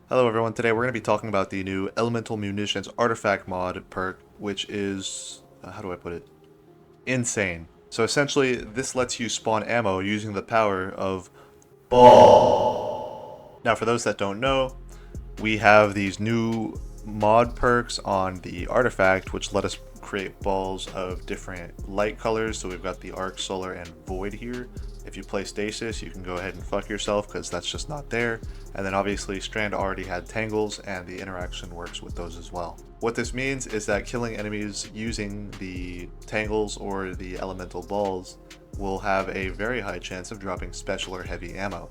Hello everyone, today we're going to be talking about the new Elemental Munitions Artifact mod perk, which is, how do I put it? Insane. So essentially, this lets you spawn ammo using the power of ball. Now for those that don't know, we have these new mod perks on the artifact which let us create balls of different light colors. So we've got the arc, solar, and void here. If you play stasis, you can go ahead and fuck yourself because that's just not there. And then obviously strand already had tangles and the interaction works with those as well. What this means is that killing enemies using the tangles or the elemental balls will have a very high chance of dropping special or heavy ammo.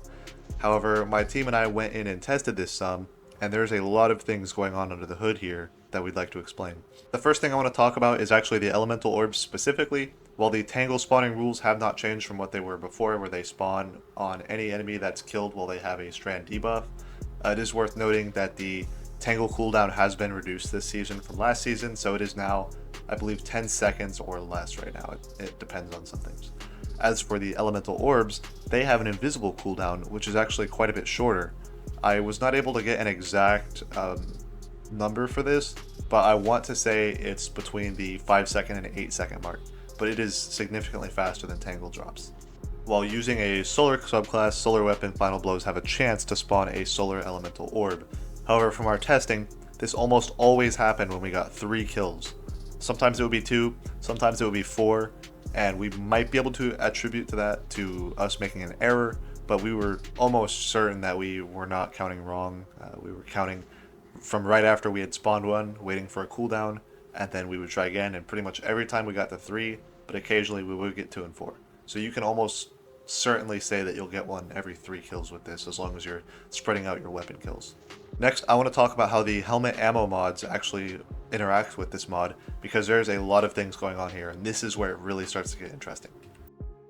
However, my team and I went in and tested this some, and there's a lot of things going on under the hood here that we'd like to explain. The first thing I want to talk about is actually the elemental orbs specifically. While the tangle spawning rules have not changed from what they were before, where they spawn on any enemy that's killed while they have a strand debuff, it is worth noting that the tangle cooldown has been reduced this season from last season, so it is now, I believe, 10 seconds or less right now. It depends on some things. As for the elemental orbs, they have an invisible cooldown, which is actually quite a bit shorter. I was not able to get an exact number for this, but I want to say it's between the 5-second and 8-second mark, but it is significantly faster than Tangle drops. While using a solar subclass, solar weapon final blows have a chance to spawn a solar elemental orb. However, from our testing, this almost always happened when we got 3 kills. Sometimes it would be 2, sometimes it would be 4, and we might be able to attribute to that to us making an error, but we were almost certain that we were not counting wrong. We were counting from right after we had spawned one, waiting for a cooldown, and then we would try again, and pretty much every time we got to 3, but occasionally we would get 2 and 4. So you can almost certainly say that you'll get one every 3 kills with this, as long as you're spreading out your weapon kills. Next, I want to talk about how the helmet ammo mods actually interact with this mod, because there's a lot of things going on here, and this is where it really starts to get interesting.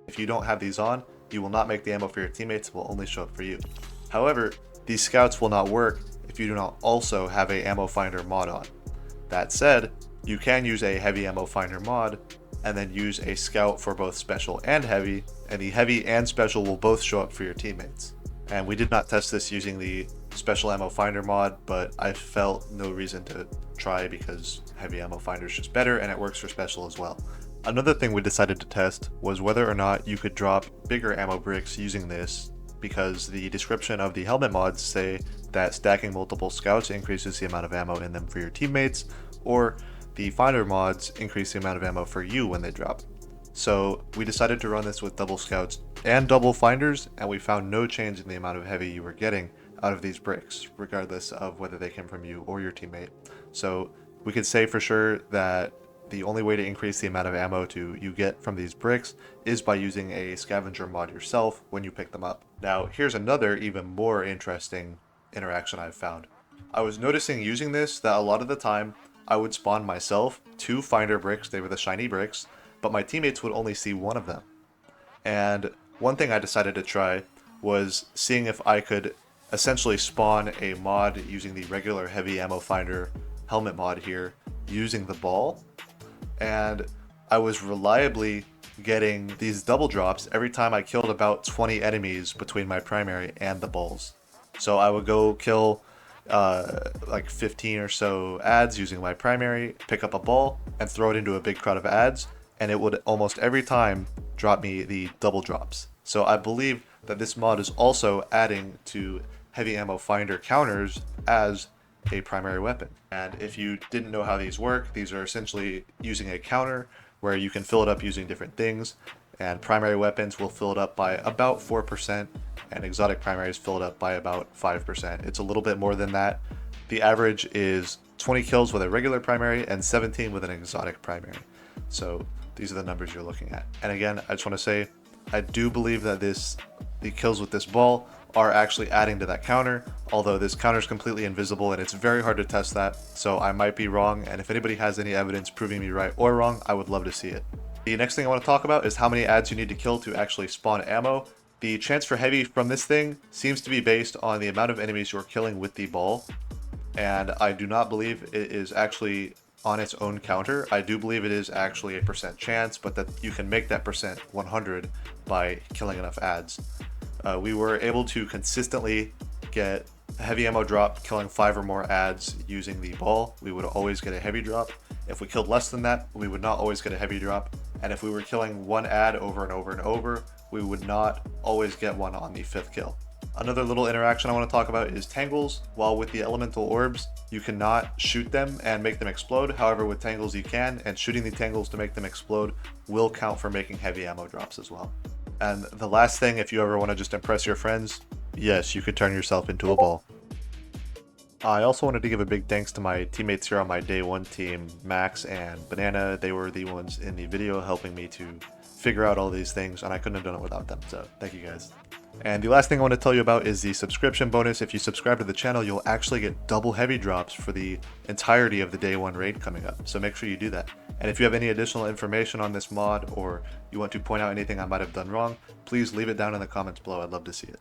If you don't have these on, you will not make the ammo for your teammates, it will only show up for you. However, these scouts will not work if you do not also have a ammo finder mod on. That said, you can use a heavy ammo finder mod and then use a scout for both special and heavy, and the heavy and special will both show up for your teammates. And we did not test this using the special ammo finder mod, but I felt no reason to try because heavy ammo finder is just better and it works for special as well. Another thing we decided to test was whether or not you could drop bigger ammo bricks using this, because the description of the helmet mods say that stacking multiple scouts increases the amount of ammo in them for your teammates, or the finder mods increase the amount of ammo for you when they drop. So we decided to run this with double scouts and double finders, and we found no change in the amount of heavy you were getting out of these bricks, regardless of whether they came from you or your teammate. So we could say for sure that the only way to increase the amount of ammo you get from these bricks is by using a scavenger mod yourself when you pick them up. Now, here's another even more interesting interaction I've found. I was noticing using this that a lot of the time I would spawn myself 2 finder bricks, they were the shiny bricks, but my teammates would only see 1 of them. And one thing I decided to try was seeing if I could essentially spawn a mod using the regular heavy ammo finder helmet mod here using the ball, and I was reliably getting these double drops every time I killed about 20 enemies between my primary and the balls. So I would go kill like 15 or so ads using my primary, pick up a ball, and throw it into a big crowd of ads, and it would almost every time drop me the double drops. So I believe that this mod is also adding to heavy ammo finder counters as a primary weapon. And if you didn't know how these work, these are essentially using a counter where you can fill it up using different things, and primary weapons will fill it up by about 4%, and exotic primaries fill it up by about 5%. It's a little bit more than that. The average is 20 kills with a regular primary and 17 with an exotic primary. So these are the numbers you're looking at. And again, I just want to say, I do believe that the kills with this ball are actually adding to that counter, although this counter is completely invisible and it's very hard to test that, so I might be wrong, and if anybody has any evidence proving me right or wrong, I would love to see it. The next thing I want to talk about is how many ads you need to kill to actually spawn ammo. The chance for heavy from this thing seems to be based on the amount of enemies you're killing with the ball, and I do not believe it is actually on its own counter. I do believe it is actually a percent chance, but that you can make that percent 100 by killing enough ads. We were able to consistently get heavy ammo drop killing 5 or more adds using the ball, we would always get a heavy drop. If we killed less than that, we would not always get a heavy drop. And if we were killing one ad over and over and over, we would not always get one on the 5th kill. Another little interaction I want to talk about is tangles. While with the elemental orbs, you cannot shoot them and make them explode. However, with tangles you can, and shooting the tangles to make them explode will count for making heavy ammo drops as well. And the last thing, if you ever want to just impress your friends, yes, you could turn yourself into a ball. I also wanted to give a big thanks to my teammates here on my day one team, Max and Banana. They were the ones in the video helping me to figure out all these things, and I couldn't have done it without them, so thank you guys. And the last thing I want to tell you about is the subscription bonus. If you subscribe to the channel, you'll actually get double heavy drops for the entirety of the day one raid coming up, so make sure you do that. And if you have any additional information on this mod, or you want to point out anything I might have done wrong, please leave it down in the comments below. I'd love to see it.